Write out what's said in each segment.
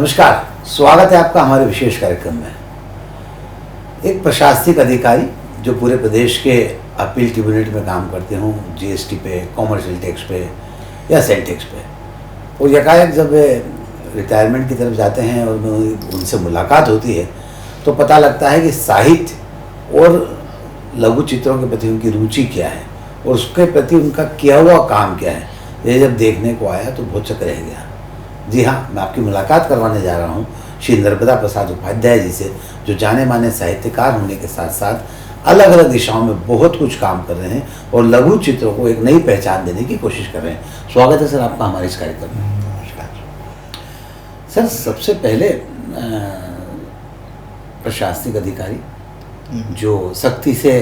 नमस्कार, स्वागत है आपका हमारे विशेष कार्यक्रम में। एक प्रशासनिक अधिकारी जो पूरे प्रदेश के अपील ट्रिब्यूनल में काम करते हों, जीएसटी पे, कॉमर्शियल टैक्स पे या सेल टैक्स पे, और यकायक जब वे रिटायरमेंट की तरफ जाते हैं और उनसे मुलाकात होती है तो पता लगता है कि साहित्य और लघु चित्रों के प्रति उनकी रुचि क्या है और उसके प्रति उनका किया हुआ काम क्या है। ये जब देखने को आया तो बहुत चक्कर रह गया। जी हाँ, मैं आपकी मुलाकात करवाने जा रहा हूँ श्री नर्मदा प्रसाद उपाध्याय जी से, जो जाने माने साहित्यकार होने के साथ साथ अलग अलग दिशाओं में बहुत कुछ काम कर रहे हैं और लघु चित्रों को एक नई पहचान देने की कोशिश कर रहे हैं। स्वागत है सर आपका हमारे इस कार्यक्रम में। नमस्कार सर। सबसे पहले प्रशासनिक अधिकारी जो सख्ती से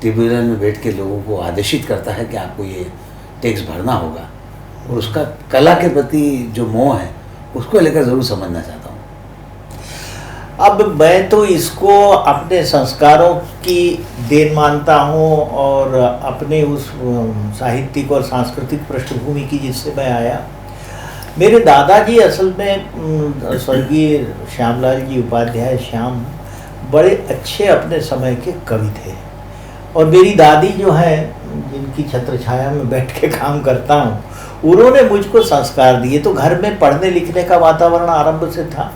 ट्रिब्यूनल में बैठ के लोगों को आदेशित करता है कि आपको ये टैक्स भरना होगा, और उसका कला के प्रति जो मोह है उसको लेकर ज़रूर समझना चाहता हूँ। अब मैं तो इसको अपने संस्कारों की देन मानता हूँ और अपने उस साहित्यिक और सांस्कृतिक पृष्ठभूमि की जिससे मैं आया। मेरे दादाजी असल में स्वर्गीय श्यामलाल जी उपाध्याय श्याम बड़े अच्छे अपने समय के कवि थे, और मेरी दादी जो है, जिनकी छत्र छाया में बैठ के काम करता हूँ, उन्होंने मुझको संस्कार दिए। तो घर में पढ़ने लिखने का वातावरण आरंभ से था।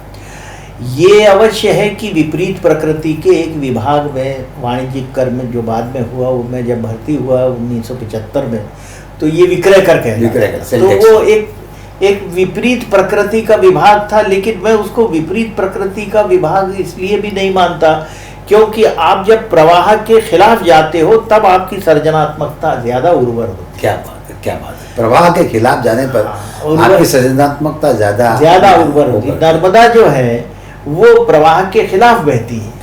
ये अवश्य है कि विपरीत प्रकृति के एक विभाग में वाणिज्यिक कर में जो बाद में हुआ, वो मैं जब भर्ती हुआ 1975 में, तो ये विक्रय कर कहलाता, तो वो एक विपरीत प्रकृति का विभाग था। लेकिन मैं उसको विपरीत प्रकृति का विभाग इसलिए भी नहीं मानता क्योंकि आप जब प्रवाह के खिलाफ जाते हो तब आपकी सृजनात्मकता ज्यादा उर्वर होती है। क्या बात है, क्या बात है। प्रवाह के खिलाफ जाने पर आपकी सृजनात्मकता ज्यादा उर्वर होती है। नर्मदा जो है वो प्रवाह के खिलाफ बहती है,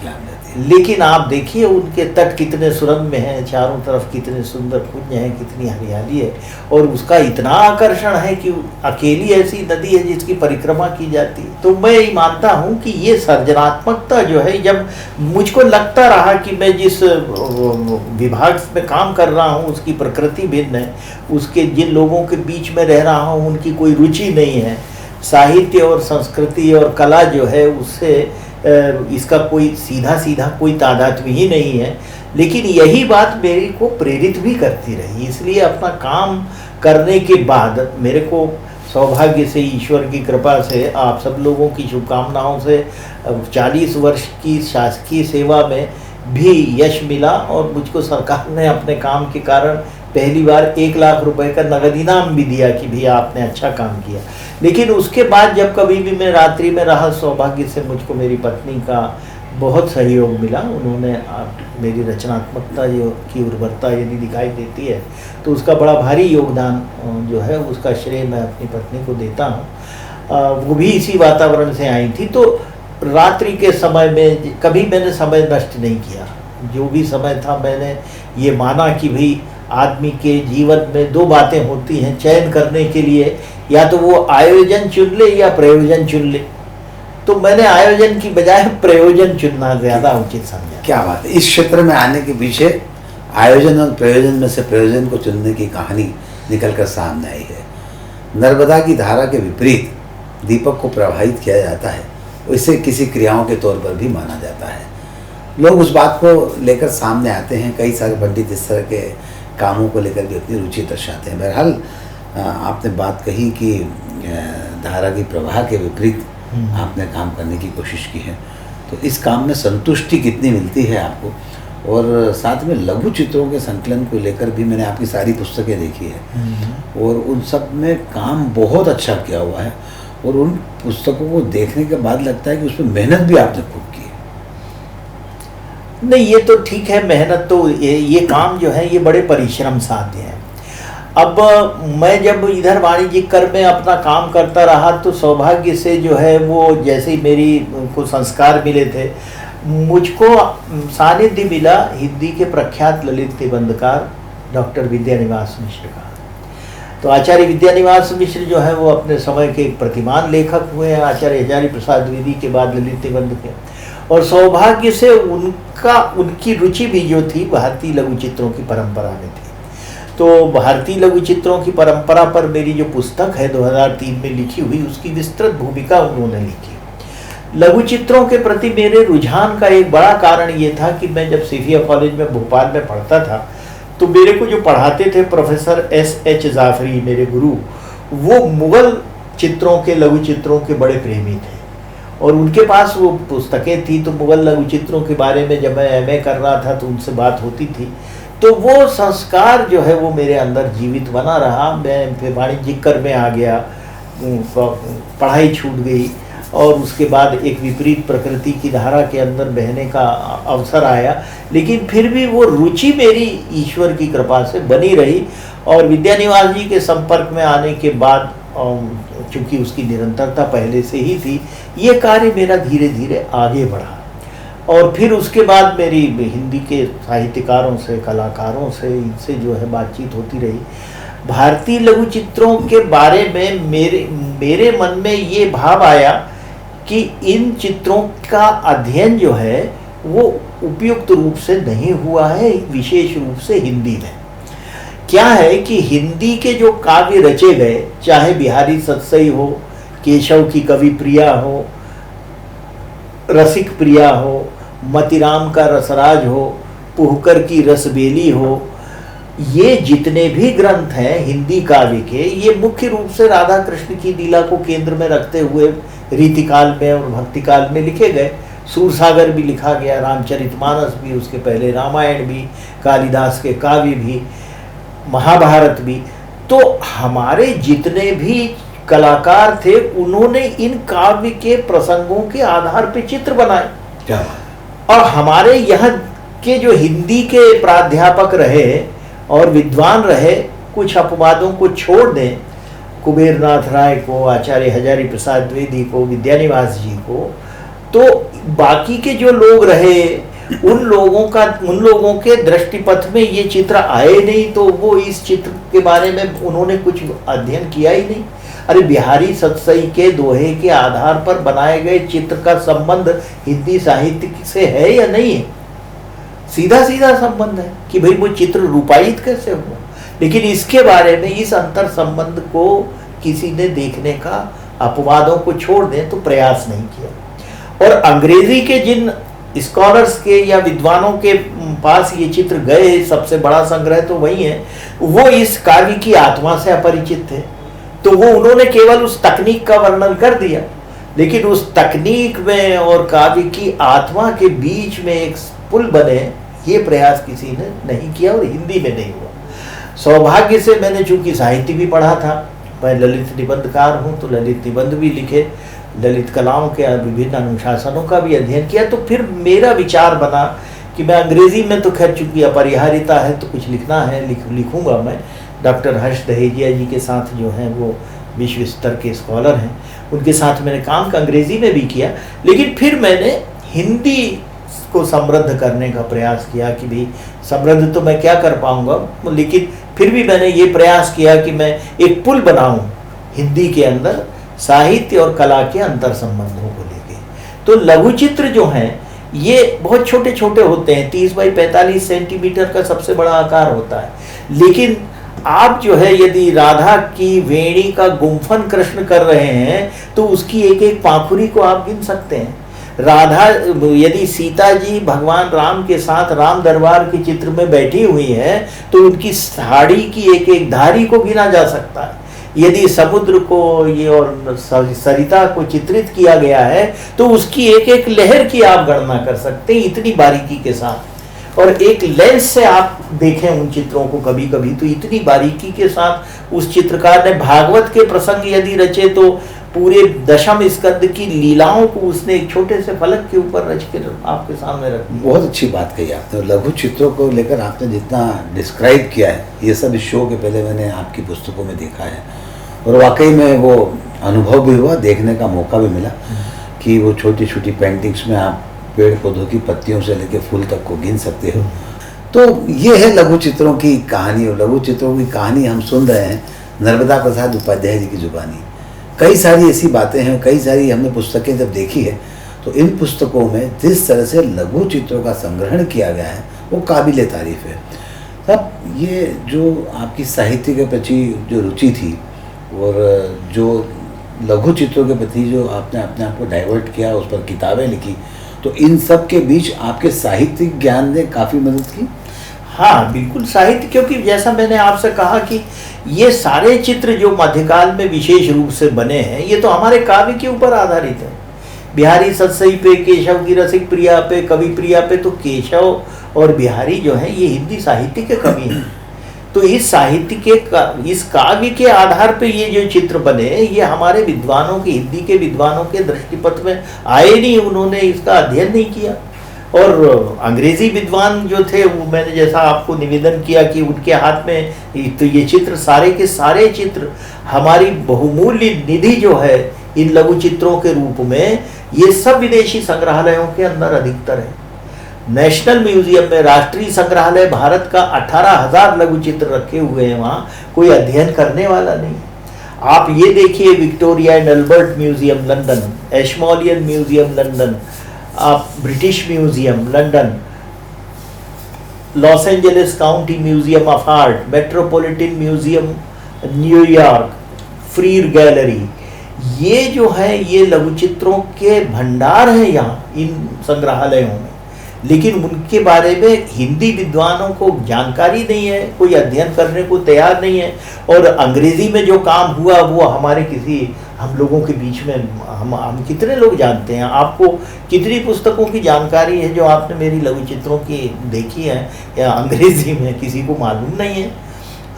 लेकिन आप देखिए उनके तट कितने सुरम्य हैं, चारों तरफ कितने सुंदर कुंज हैं, कितनी हरियाली है, और उसका इतना आकर्षण है कि अकेली ऐसी नदी है जिसकी परिक्रमा की जाती है। तो मैं ये मानता हूँ कि ये सृजनात्मकता जो है, जब मुझको लगता रहा कि मैं जिस विभाग में काम कर रहा हूँ उसकी प्रकृति भिन्न है, उसके जिन लोगों के बीच में रह रहा हूँ उनकी कोई रुचि नहीं है, साहित्य और संस्कृति और कला जो है उससे इसका कोई सीधा कोई तादात्म्य ही नहीं है। लेकिन यही बात मेरे को प्रेरित भी करती रही। इसलिए अपना काम करने के बाद मेरे को सौभाग्य से, ईश्वर की कृपा से, आप सब लोगों की शुभकामनाओं से 40 वर्ष की शासकीय सेवा में भी यश मिला, और मुझको सरकार ने अपने काम के कारण पहली बार 1 लाख रुपए का नगद इनाम भी दिया कि भैया आपने अच्छा काम किया। लेकिन उसके बाद जब कभी भी मैं रात्रि में रहा, सौभाग्य से मुझको मेरी पत्नी का बहुत सहयोग मिला। उन्होंने मेरी रचनात्मकता की उर्वरता यदि दिखाई देती है तो उसका बड़ा भारी योगदान जो है उसका श्रेय मैं अपनी पत्नी को देता हूँ। वो भी इसी वातावरण से आई थी। तो रात्रि के समय में कभी मैंने समय नष्ट नहीं किया। जो भी समय था मैंने ये माना कि भाई आदमी के जीवन में 2 बातें होती हैं चयन करने के लिए, या तो वो आयोजन चुन ले या प्रयोजन चुन ले। तो मैंने आयोजन की बजाय प्रयोजन चुनना ज़्यादा उचित समझा। क्या बात है। इस क्षेत्र में आने के पीछे आयोजन और प्रयोजन में से प्रयोजन को चुनने की कहानी निकलकर सामने आई है। नर्मदा की धारा के विपरीत दीपक को प्रवाहित किया जाता है, इसे किसी क्रियाओं के तौर पर भी माना जाता है। लोग उस बात को लेकर सामने आते हैं। कई सारे पंडित इस तरह के कामों को लेकर भी अपनी रुचि दर्शाते हैं। बहरहाल आपने बात कही कि धारा की प्रवाह के विपरीत आपने काम करने की कोशिश की है, तो इस काम में संतुष्टि कितनी मिलती है आपको? और साथ में लघु चित्रों के संकलन को लेकर भी मैंने आपकी सारी पुस्तकें देखी है और उन सब में काम बहुत अच्छा किया हुआ है, और उन पुस्तकों को देखने के बाद लगता है कि उसमें मेहनत भी आपने खूब की है। नहीं, ये तो ठीक है, मेहनत तो ये काम जो है ये बड़े परिश्रम साध्य है। अब मैं जब इधर वाणिज्यिक कर में अपना काम करता रहा तो सौभाग्य से जो है वो जैसे ही मेरी को संस्कार मिले थे, मुझको सानिध्य मिला हिंदी के प्रख्यात ललित निबंधकार डॉक्टर विद्यानिवास मिश्र का। तो आचार्य विद्यानिवास मिश्र जो है वो अपने समय के एक प्रतिमान लेखक हुए हैं, आचार्य हजारी प्रसाद द्विवेदी के बाद ललित निबंध के। और सौभाग्य से उनकी रुचि भी जो थी भारतीय लघु चित्रों की परंपरा में थी। तो भारतीय लघु चित्रों की परंपरा पर मेरी जो पुस्तक है 2003 में लिखी हुई, उसकी विस्तृत भूमिका उन्होंने लिखी। लघु चित्रों के प्रति मेरे रुझान का एक बड़ा कारण ये था कि मैं जब सीफिया कॉलेज में भोपाल में पढ़ता था, तो मेरे को जो पढ़ाते थे प्रोफेसर S.H. जाफरी, मेरे गुरु, वो मुगल चित्रों के, लघु चित्रों के बड़े प्रेमी थे और उनके पास वो पुस्तकें थी। तो मुगल लघु चित्रों के बारे में जब मैं M.A. कर रहा था तो उनसे बात होती थी, तो वो संस्कार जो है वो मेरे अंदर जीवित बना रहा। मैं फिर वाणिज्यिक कर में आ गया, पढ़ाई छूट गई और उसके बाद एक विपरीत प्रकृति की धारा के अंदर बहने का अवसर आया, लेकिन फिर भी वो रुचि मेरी ईश्वर की कृपा से बनी रही। और विद्यानिवास जी के संपर्क में आने के बाद, चूँकि उसकी निरंतरता पहले से ही थी, ये कार्य मेरा धीरे धीरे आगे बढ़ा। और फिर उसके बाद मेरी हिंदी के साहित्यकारों से, कलाकारों से, इनसे जो है बातचीत होती रही। भारतीय लघु चित्रों के बारे में मेरे मन में ये भाव आया कि इन चित्रों का अध्ययन जो है वो उपयुक्त रूप से नहीं हुआ है, विशेष रूप से हिंदी में। क्या है कि हिंदी के जो काव्य रचे गए, चाहे बिहारी सतसई हो, केशव की कवि प्रिया हो, रसिक प्रिया हो, मतिराम का रसराज हो, पुहकर की रसबेली हो, ये जितने भी ग्रंथ हैं हिंदी काव्य के, ये मुख्य रूप से राधा कृष्ण की लीला को केंद्र में रखते हुए रीतिकाल में और भक्तिकाल में लिखे गए। सूरसागर भी लिखा गया, रामचरितमानस भी, उसके पहले रामायण भी, कालिदास के काव्य भी, महाभारत भी। तो हमारे जितने भी कलाकार थे उन्होंने इन काव्य के प्रसंगों के आधार पर चित्र बनाए। क्या? और हमारे यहाँ के जो हिंदी के प्राध्यापक रहे और विद्वान रहे, कुछ अपवादों को छोड़ दें, कुबेरनाथ राय को, आचार्य हजारी प्रसाद द्विवेदी को, विद्यानिवास जी को, तो बाकी के जो लोग रहे उन लोगों के दृष्टिपथ में ये चित्र आए नहीं, तो वो इस चित्र के बारे में उन्होंने कुछ अध्ययन किया ही नहीं। अरे बिहारी सतसई के दोहे के आधार पर बनाए गए चित्र का संबंध हिंदी साहित्य से है या नहीं है? सीधा सीधा संबंध है कि भाई वो चित्र रूपायित कैसे हुआ, लेकिन इसके बारे में, इस अंतर संबंध को किसी ने देखने का, अपवादों को छोड़ दें तो प्रयास नहीं किया। और अंग्रेजी के जिन स्कॉलर्स के या विद्वानों के पास ये चित्र गए, सबसे बड़ा संग्रह तो वही है, वो इस काव्य की आत्मा से अपरिचित थे। तो वो उन्होंने केवल उस तकनीक का वर्णन कर दिया, लेकिन उस तकनीक में और काव्य की आत्मा के बीच में एक पुल बने, ये प्रयास किसी ने नहीं किया और हिंदी में नहीं हुआ। सौभाग्य से मैंने चूंकि साहित्य भी पढ़ा था, मैं ललित निबंधकार हूँ, तो ललित निबंध भी लिखे, ललित कलाओं के विभिन्न अनुशासनों का भी अध्ययन किया। तो फिर मेरा विचार बना कि मैं अंग्रेजी में तो खैर चूंकि अपरिहार्यता है तो कुछ लिखना है, लिखूंगा मैं। डॉक्टर हर्ष दहेजिया जी के साथ जो हैं वो विश्व स्तर के स्कॉलर हैं, उनके साथ मैंने काम का अंग्रेजी में भी किया, लेकिन फिर मैंने हिंदी को समृद्ध करने का प्रयास किया कि भाई समृद्ध तो मैं क्या कर पाऊंगा, लेकिन फिर भी मैंने ये प्रयास किया कि मैं एक पुल बनाऊं हिंदी के अंदर साहित्य और कला के अंतर संबंधों को लेके। तो लघु चित्र जो हैं ये बहुत छोटे छोटे होते हैं, 30 बाई 45 सेंटीमीटर का सबसे बड़ा आकार होता है, लेकिन आप जो है यदि राधा की वेणी का गुम्फन कृष्ण कर रहे हैं तो उसकी एक एक पाखुरी को आप गिन सकते हैं। राधा यदि सीता जी भगवान राम के साथ राम दरबार के चित्र में बैठी हुई है तो उनकी साड़ी की एक एक धारी को गिना जा सकता है। यदि समुद्र को ये और सरिता को चित्रित किया गया है तो उसकी एक एक लहर की आप गणना कर सकते हैं इतनी बारीकी के साथ। और एक लेंस से आप देखें उन चित्रों को कभी कभी तो इतनी बारीकी के साथ उस चित्रकार ने भागवत के प्रसंग यदि रचे तो पूरे दशम स्कंद की लीलाओं को उसने एक छोटे से फलक के ऊपर रच के आपके सामने रख दिया। बहुत अच्छी बात कही आपने। लघु चित्रों को लेकर आपने जितना डिस्क्राइब किया है, ये सब इस शो के पहले मैंने आपकी पुस्तकों में देखा है और वाकई में वो अनुभव भी हुआ, देखने का मौका भी मिला कि वो छोटी छोटी पेंटिंग्स में आप पेड़ पौधों की पत्तियों से लेकर फूल तक को गिन सकते हो। तो ये है लघु चित्रों की कहानी, और लघु चित्रों की कहानी हम सुन रहे हैं नर्मदा प्रसाद उपाध्याय जी की जुबानी। कई सारी ऐसी बातें हैं, कई सारी हमने पुस्तकें जब देखी है तो इन पुस्तकों में जिस तरह से लघु चित्रों का संग्रहण किया गया है वो काबिल तारीफ है। साहब, ये जो आपकी साहित्य के प्रति जो रुचि थी और जो लघु चित्रों के प्रति जो आपने अपने आप को डाइवर्ट किया, उस पर किताबें लिखी, तो इन सब के बीच आपके साहित्यिक ज्ञान ने काफ़ी मदद की? हाँ बिल्कुल, साहित्य, क्योंकि जैसा मैंने आपसे कहा कि ये सारे चित्र जो मध्यकाल में विशेष रूप से बने हैं, ये तो हमारे काव्य के ऊपर आधारित है। बिहारी सतसई पे, केशव की रसिक प्रिया पे, कवि प्रिया पे, तो केशव और बिहारी जो है ये हिंदी साहित्य के कवि हैं। तो इस साहित्य के इस काव्य के आधार पे ये जो चित्र बने, ये हमारे विद्वानों के, हिंदी के विद्वानों के दृष्टिपथ में आए नहीं, उन्होंने इसका अध्ययन नहीं किया। और अंग्रेजी विद्वान जो थे, वो मैंने जैसा आपको निवेदन किया कि उनके हाथ में तो ये चित्र, सारे के सारे चित्र हमारी बहुमूल्य निधि जो है इन लघु चित्रों के रूप में, ये सब विदेशी संग्रहालयों के अंदर अधिकतर है। नेशनल म्यूजियम में, राष्ट्रीय संग्रहालय भारत का 18,000 लघु चित्र रखे हुए हैं, वहाँ कोई अध्ययन करने वाला नहीं। आप ये देखिए, Victoria and Albert museum London, Ashmolean museum London, आप British museum London, Los Angeles county museum of art, metropolitan museum New York, Freer gallery, ये जो है ये लघु चित्रों के भंडार हैं यहाँ इन संग्रहालयों में। लेकिन उनके बारे में हिंदी विद्वानों को जानकारी नहीं है, कोई अध्ययन करने को तैयार नहीं है। और अंग्रेजी में जो काम हुआ वो हमारे हम लोगों के बीच में, हम कितने लोग जानते हैं? आपको कितनी पुस्तकों की जानकारी है जो आपने मेरी लघु चित्रों की देखी है या अंग्रेजी में? किसी को मालूम नहीं है।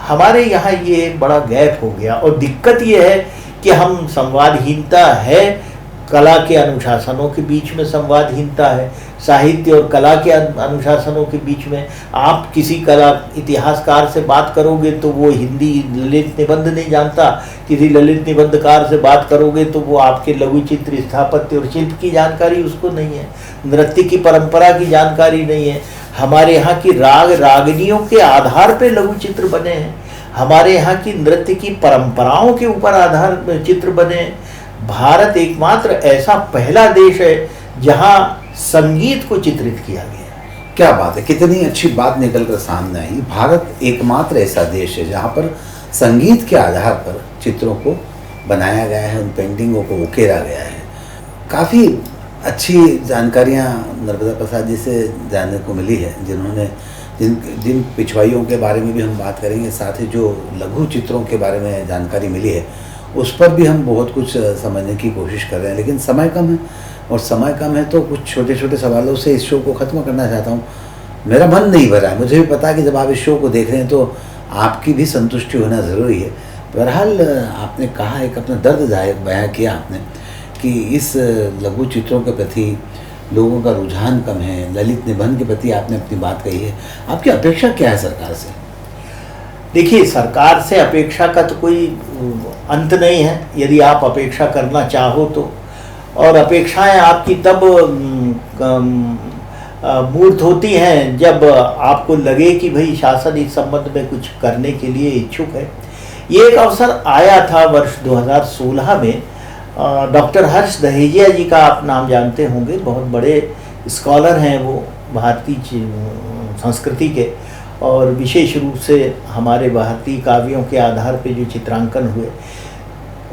हमारे यहाँ ये बड़ा गैप हो गया। और दिक्कत ये है कि हम संवादहीनता है, कला के अनुशासनों के बीच में संवादहीनता है, साहित्य और कला के अनुशासनों के बीच में। आप किसी कला इतिहासकार से बात करोगे तो वो हिंदी ललित निबंध नहीं जानता, किसी ललित निबंधकार से बात करोगे तो वो आपके लघु चित्र, स्थापत्य और शिल्प की जानकारी उसको नहीं है, नृत्य की परंपरा की जानकारी नहीं है। हमारे यहाँ की राग रागनियों के आधार पर लघु चित्र बने हैं, हमारे यहाँ की नृत्य की परंपराओं के ऊपर आधार चित्र बने हैं। भारत एकमात्र ऐसा पहला देश है जहां संगीत को चित्रित किया गया। क्या बात है, कितनी अच्छी बात निकल कर सामने आई। भारत एकमात्र ऐसा देश है जहां पर संगीत के आधार पर चित्रों को बनाया गया है, उन पेंटिंगों को उकेरा गया है। काफ़ी अच्छी जानकारियां नर्मदा प्रसाद जी से जानने को मिली है, जिन्होंने जिन पिछवाइयों के बारे में भी हम बात करेंगे, साथ ही जो लघु चित्रों के बारे में जानकारी मिली है उस पर भी हम बहुत कुछ समझने की कोशिश कर रहे हैं। लेकिन समय कम है, और समय कम है तो कुछ छोटे छोटे सवालों से इस शो को ख़त्म करना चाहता हूँ। मेरा मन नहीं भरा है, मुझे भी पता है कि जब आप इस शो को देख रहे हैं तो आपकी भी संतुष्टि होना ज़रूरी है। बहरहाल आपने कहा, एक अपना दर्द बयां किया आपने कि इस लघु चित्रों के प्रति लोगों का रुझान कम है, ललित निबंध के प्रति आपने अपनी बात कही है। आपकी अपेक्षा क्या है सरकार से? देखिए, सरकार से अपेक्षा का तो कोई अंत नहीं है, यदि आप अपेक्षा करना चाहो तो। और अपेक्षाएं आपकी तब मूर्त होती हैं जब आपको लगे कि भाई शासन इस संबंध में कुछ करने के लिए इच्छुक है। ये एक अवसर आया था वर्ष 2016 में। डॉक्टर हर्ष दहेजिया जी का आप नाम जानते होंगे, बहुत बड़े स्कॉलर हैं वो भारतीय संस्कृति के, और विशेष रूप से हमारे भारतीय काव्यों के आधार पे जो चित्रांकन हुए,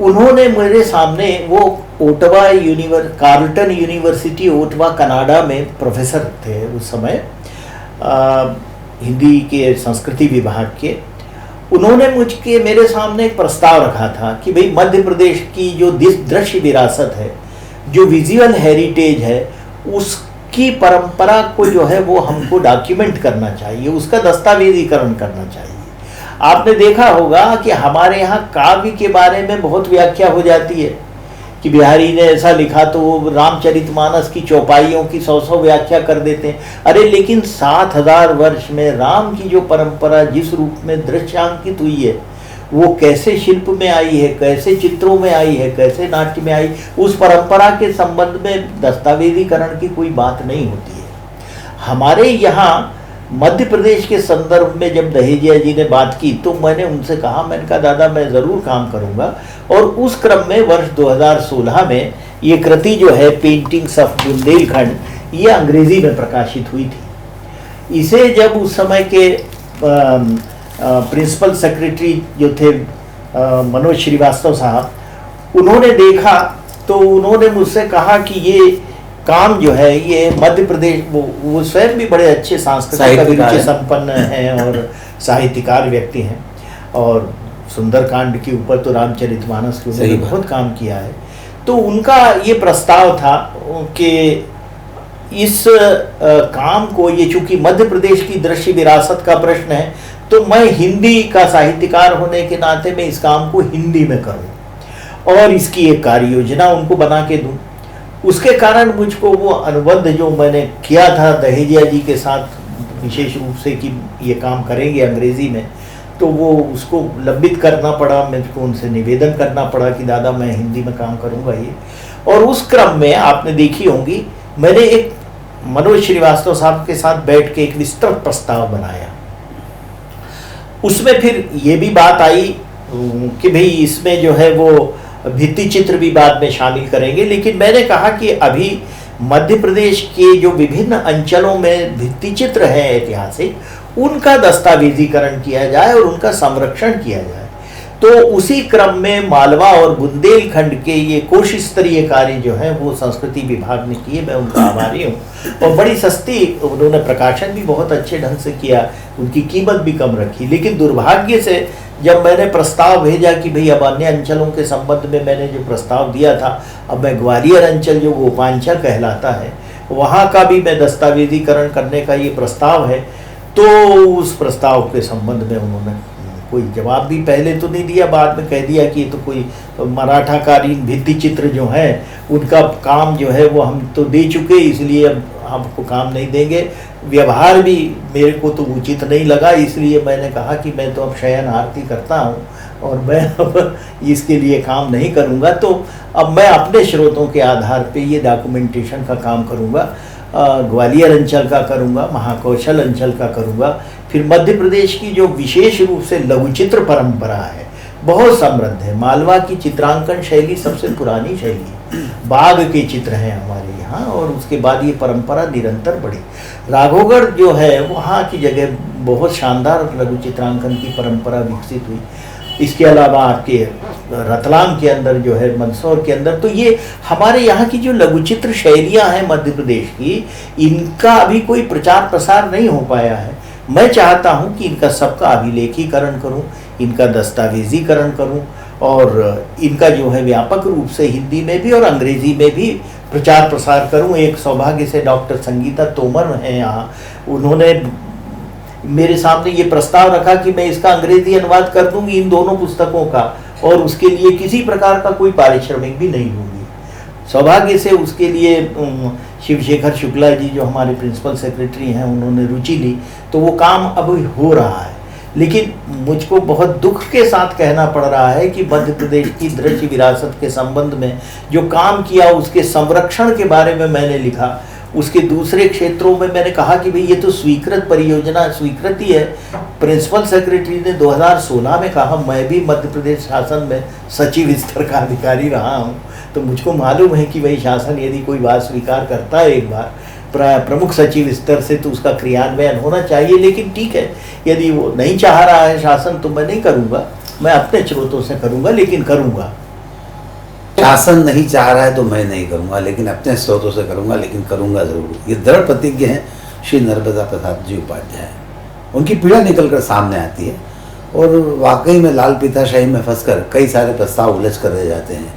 उन्होंने मेरे सामने, वो कार्लटन यूनिवर्सिटी ओटवा कनाडा में प्रोफेसर थे उस समय, हिंदी के संस्कृति विभाग के। उन्होंने मेरे सामने एक प्रस्ताव रखा था कि भाई मध्य प्रदेश की जो दृश्य विरासत है, जो विजुअल हेरिटेज है, उसकी परंपरा को जो है वो हमको डॉक्यूमेंट करना चाहिए, उसका दस्तावेजीकरण करना चाहिए। आपने देखा होगा कि हमारे यहाँ काव्य के बारे में बहुत व्याख्या हो जाती है कि बिहारी ने ऐसा लिखा तो वो रामचरितमानस की चौपाइयों की 100 व्याख्या कर देते हैं। अरे लेकिन 7000 वर्ष में राम की जो परंपरा जिस रूप में दृश्यांकित हुई है, वो कैसे शिल्प में आई है, कैसे चित्रों में आई है, कैसे नाट्य में आई, उस परंपरा के संबंध में दस्तावेजीकरण की कोई बात नहीं होती है। हमारे यहाँ मध्य प्रदेश के संदर्भ में जब दहेजिया जी ने बात की तो मैंने उनसे कहा, मैंने कहा दादा मैं ज़रूर काम करूँगा। और उस क्रम में वर्ष 2016 में ये कृति जो है पेंटिंग्स ऑफ बुंदेलखंड, ये अंग्रेजी में प्रकाशित हुई थी। इसे जब उस समय के प्रिंसिपल सेक्रेटरी जो थे मनोज श्रीवास्तव साहब, उन्होंने देखा तो उन्होंने मुझसे कहा कि ये काम जो है ये मध्य प्रदेश, वो स्वयं भी बड़े अच्छे सांस्कृतिक अभिरुचि संपन्न हैं और साहित्यकार व्यक्ति हैं, और सुंदरकांड के ऊपर तो रामचरितमानस के उन्होंने बहुत काम किया है। तो उनका ये प्रस्ताव था कि इस काम को, ये चूंकि मध्य प्रदेश की दृश्य विरासत का प्रश्न है, तो मैं हिंदी का साहित्यकार होने के नाते मैं इस काम को हिंदी में करूं और इसकी एक कार्य योजना उनको बना के दूं। उसके कारण मुझको वो अनुबंध जो मैंने किया था दहेजिया जी के साथ विशेष रूप से कि ये काम करेंगे अंग्रेजी में, तो वो उसको लंबित करना पड़ा, मुझको उनसे निवेदन करना पड़ा कि दादा मैं हिंदी में काम करूंगा ये। और उस क्रम में आपने देखी होंगी, मैंने एक मनोज श्रीवास्तव साहब के साथ बैठ के एक विस्तृत प्रस्ताव बनाया। उसमें फिर ये भी बात आई कि भाई इसमें जो है वो भित्ति चित्र भी बाद में शामिल करेंगे, लेकिन मैंने कहा कि अभी मध्य प्रदेश के जो विभिन्न अंचलों में भित्ति चित्र हैं ऐतिहासिक, उनका दस्तावेजीकरण किया जाए और उनका संरक्षण किया जाए। तो उसी क्रम में मालवा और बुंदेलखंड के ये कोश स्तरीय कार्य जो है वो संस्कृति विभाग ने किए, मैं उनका आभारी हूँ। और बड़ी सस्ती उन्होंने प्रकाशन भी बहुत अच्छे ढंग से किया, उनकी कीमत भी कम रखी। लेकिन दुर्भाग्य से जब मैंने प्रस्ताव भेजा कि भाई अब अन्य अंचलों के संबंध में मैंने जो प्रस्ताव दिया था, अब मैं ग्वालियर अंचल जो गोपांचल कहलाता है वहाँ का भी मैं दस्तावेजीकरण करने का ये प्रस्ताव है, तो उस प्रस्ताव के संबंध में उन्होंने कोई जवाब भी पहले तो नहीं दिया, बाद में कह दिया कि ये तो कोई मराठाकालीन भित्ति चित्र जो है उनका काम जो है वो हम तो दे चुके, इसलिए अब आपको काम नहीं देंगे। व्यवहार भी मेरे को तो उचित नहीं लगा, इसलिए मैंने कहा कि मैं तो अब शयन आरती करता हूँ और मैं अब इसके लिए काम नहीं करूँगा। तो अब मैं अपने स्रोतों के आधार पे ये डॉक्यूमेंटेशन का काम करूँगा, ग्वालियर अंचल का करूँगा, महाकौशल अंचल का करूँगा। फिर मध्य प्रदेश की जो विशेष रूप से लघुचित्र परंपरा है बहुत समृद्ध है। मालवा की चित्रांकन शैली सबसे पुरानी शैली है, बाघ के चित्र हैं हमारे यहाँ, और उसके बाद ये परंपरा निरंतर बढ़ी। राघवगढ़ जो है वहाँ की जगह बहुत शानदार लघु चित्रांकन की परंपरा विकसित हुई। इसके अलावा आपके रतलाम के अंदर जो है, मंदसौर के अंदर, तो ये हमारे यहाँ की जो लघुचित्र शैलियाँ हैं मध्य प्रदेश की, इनका अभी कोई प्रचार प्रसार नहीं हो पाया है। मैं चाहता हूँ कि इनका सबका अभिलेखीकरण करूँ, इनका दस्तावेजीकरण करूँ और इनका जो है व्यापक रूप से हिंदी में भी और अंग्रेजी में भी प्रचार प्रसार करूँ। एक सौभाग्य से डॉक्टर संगीता तोमर हैं यहाँ, उन्होंने मेरे सामने ये प्रस्ताव रखा कि मैं इसका अंग्रेजी अनुवाद कर दूंगी इन दोनों पुस्तकों का, और उसके लिए किसी प्रकार का कोई पारिश्रमिक भी नहीं होगी। सौभाग्य से उसके लिए शिवशेखर शुक्ला जी जो हमारे प्रिंसिपल सेक्रेटरी हैं उन्होंने रुचि ली, तो वो काम अब हो रहा है। लेकिन मुझको बहुत दुख के साथ कहना पड़ रहा है कि मध्य प्रदेश की दृश्य विरासत के संबंध में जो काम किया उसके संरक्षण के बारे में मैंने लिखा, उसके दूसरे क्षेत्रों में मैंने कहा कि भाई ये तो स्वीकृत परियोजना स्वीकृति है। प्रिंसिपल सेक्रेटरी ने 2016 में कहा, मैं भी मध्य प्रदेश शासन में सचिव स्तर का अधिकारी रहा हूँ, तो मुझको मालूम है कि भाई शासन यदि कोई बात स्वीकार करता है एक बार प्रमुख सचिव स्तर से तो उसका क्रियान्वयन होना चाहिए। लेकिन ठीक है, यदि वो नहीं चाह रहा है शासन तो मैं नहीं करूँगा, मैं अपने स्रोतों से करूँगा, लेकिन करूँगा। शासन नहीं चाह रहा है तो मैं नहीं करूँगा, लेकिन अपने स्रोतों से करूँगा, लेकिन करूँगा ज़रूर। ये दृढ़ प्रतिज्ञ हैं श्री नर्मदा प्रसाद जी उपाध्याय। उनकी पीड़ा निकल कर सामने आती है और वाकई में लाल पीताशाही में फंसकर कई सारे प्रस्ताव उलझ कर रह जाते हैं।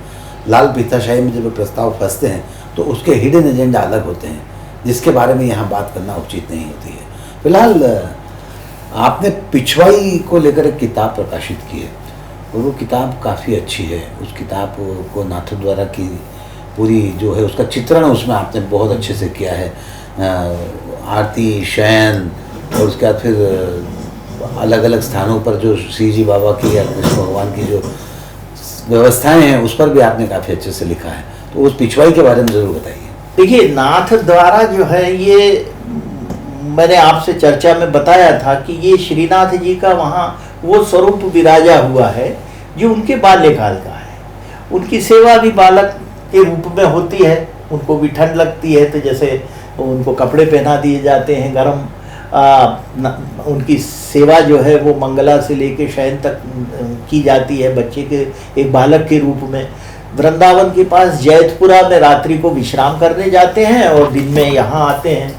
लाल पीताशाही में जब प्रस्ताव फंसते हैं तो उसके हिडन एजेंडा अलग होते हैं, जिसके बारे में यहाँ बात करना उचित नहीं होती है। फिलहाल आपने पिछवाई को लेकर एक किताब प्रकाशित की है और वो किताब काफ़ी अच्छी है। उस किताब को नाथद्वारा की पूरी जो है उसका चित्रण उसमें आपने बहुत अच्छे से किया है। आरती, शयन और उसके बाद फिर अलग अलग स्थानों पर जो श्री जी बाबा की या कृष्ण भगवान की जो व्यवस्थाएं हैं उस पर भी आपने काफ़ी अच्छे से लिखा है। तो उस पिछवाई के बारे में ज़रूर बताइए। देखिए, नाथद्वारा जो है ये मैंने आपसे चर्चा में बताया था कि ये श्रीनाथ जी का वहाँ वो स्वरूप विराजा हुआ है जो उनके बाल्यकाल का है। उनकी सेवा भी बालक के रूप में होती है, उनको भी ठंड लगती है तो जैसे उनको कपड़े पहना दिए जाते हैं गर्म, उनकी सेवा जो है वो मंगला से लेके शयन तक की जाती है बच्चे के एक बालक के रूप में। वृंदावन के पास जैतपुरा में रात्रि को विश्राम करने जाते हैं और दिन में यहाँ आते हैं।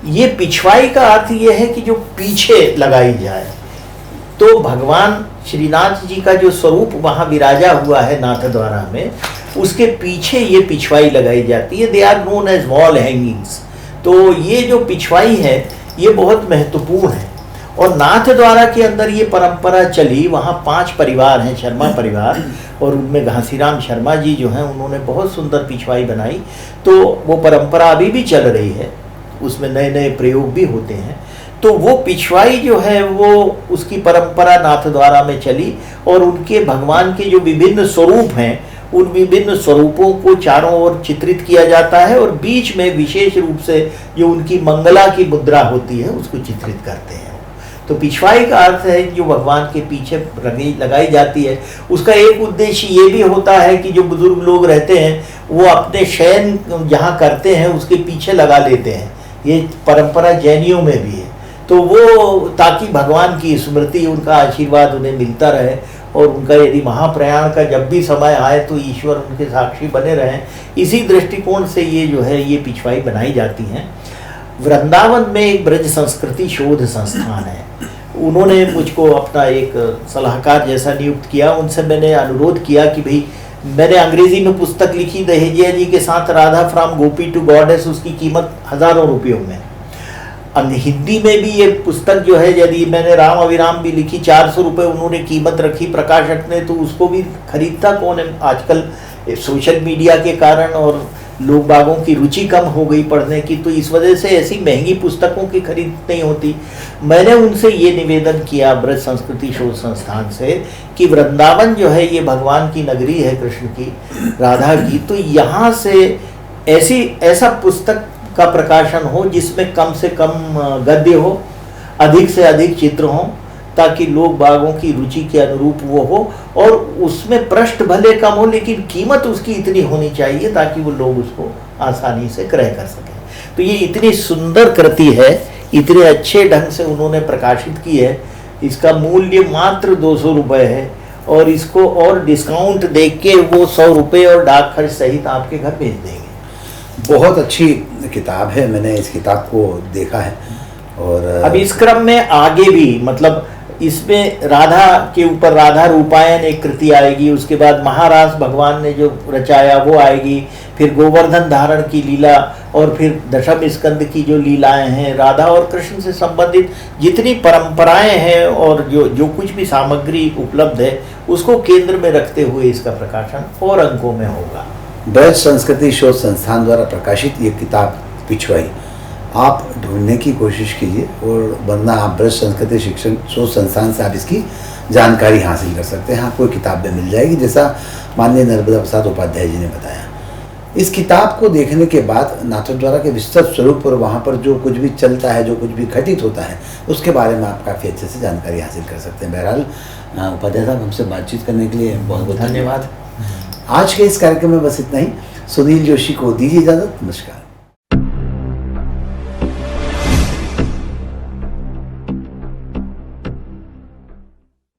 ये पिछवाई का अर्थ ये है कि जो पीछे लगाई जाए, तो भगवान श्रीनाथ जी का जो स्वरूप वहाँ विराजा हुआ है नाथद्वारा में, उसके पीछे ये पिछवाई लगाई जाती है। They are known as wall hangings. तो ये जो पिछवाई है ये बहुत महत्वपूर्ण है और नाथद्वारा के अंदर ये परंपरा चली। वहाँ 5 परिवार हैं, शर्मा परिवार, और उनमें घासीराम शर्मा जी जो हैं उन्होंने बहुत सुंदर पिछवाई बनाई। तो वो परंपरा अभी भी चल रही है, उसमें नए नए प्रयोग भी होते हैं। तो वो पिछवाई जो है वो उसकी परंपरा नाथद्वारा में चली और उनके भगवान के जो विभिन्न स्वरूप हैं उन विभिन्न स्वरूपों को चारों ओर चित्रित किया जाता है और बीच में विशेष रूप से जो उनकी मंगला की मुद्रा होती है उसको चित्रित करते हैं। तो पिछवाई का अर्थ है जो भगवान के पीछे लगाई जाती है। उसका एक उद्देश्य ये भी होता है कि जो बुजुर्ग लोग रहते हैं वो अपने शयन जहाँ करते हैं उसके पीछे लगा लेते हैं। ये परंपरा जैनियों में भी है। तो वो ताकि भगवान की स्मृति, उनका आशीर्वाद उन्हें मिलता रहे और उनका यदि महाप्रयाण का जब भी समय आए तो ईश्वर उनके साक्षी बने रहें, इसी दृष्टिकोण से ये जो है ये पिछवाई बनाई जाती हैं। वृंदावन में एक ब्रज संस्कृति शोध संस्थान है, उन्होंने मुझको अपना एक सलाहकार जैसा नियुक्त किया। उनसे मैंने अनुरोध किया कि भाई मैंने अंग्रेजी में पुस्तक लिखी दहेजिया जी के साथ Radha from gopi to goddess, उसकी कीमत हज़ारों रुपयों में। हिंदी में भी ये पुस्तक जो है यदि मैंने राम अविराम भी लिखी, 400 रुपये उन्होंने कीमत रखी प्रकाशक ने, तो उसको भी खरीदता कौन है? आजकल सोशल मीडिया के कारण और लोग बागों की रुचि कम हो गई पढ़ने की, तो इस वजह से ऐसी महंगी पुस्तकों की खरीद नहीं होती। मैंने उनसे ये निवेदन किया ब्रज संस्कृति शोध संस्थान से कि वृंदावन जो है ये भगवान की नगरी है, कृष्ण की, राधा की, तो यहाँ से ऐसा पुस्तक का प्रकाशन हो जिसमें कम से कम गद्य हो, अधिक से अधिक चित्र हो, ताकि लोग बागों की रुचि के अनुरूप वो हो और उसमें पृष्ठ भले कम हो लेकिन कीमत उसकी इतनी होनी चाहिए ताकि वो लोग उसको आसानी से क्रय कर सकें। तो ये इतनी सुंदर कृति है, इतने अच्छे ढंग से उन्होंने प्रकाशित की है। इसका मूल्य मात्र 200 रुपये है और इसको और डिस्काउंट दे के वो 100 रुपये और डाक खर्च सहित आपके घर भेज देंगे। बहुत अच्छी किताब है, मैंने इस किताब को देखा है। और अब इस क्रम में आगे भी, मतलब इसमें राधा के ऊपर राधा रूपायन एक कृति आएगी, उसके बाद महारास भगवान ने जो रचाया वो आएगी, फिर गोवर्धन धारण की लीला और फिर दशम स्कंद की जो लीलाएं हैं, राधा और कृष्ण से संबंधित जितनी परंपराएं हैं और जो कुछ भी सामग्री उपलब्ध है उसको केंद्र में रखते हुए इसका प्रकाशन और अंकों में होगा। ब्रज संस्कृति शोध संस्थान द्वारा प्रकाशित ये किताब पिछवाई आप ढूंढने की कोशिश कीजिए और वरना आप ब्रज संस्कृति शिक्षण शोध संस्थान से आप इसकी जानकारी हासिल कर सकते हैं। आपको किताब में मिल जाएगी, जैसा माननीय नर्मदा प्रसाद उपाध्याय जी ने बताया। इस किताब को देखने के बाद नाथद्वारा के विस्तृत स्वरूप और वहाँ पर जो कुछ भी चलता है, जो कुछ भी घटित होता है, उसके बारे में आप काफ़ी अच्छे से जानकारी हासिल कर सकते हैं। बहरहाल उपाध्याय साहब, हमसे बातचीत करने के लिए बहुत बहुत धन्यवाद। आज के इस कार्यक्रम में बस इतना ही। सुनील जोशी को दीजिए इजाज़त। नमस्कार।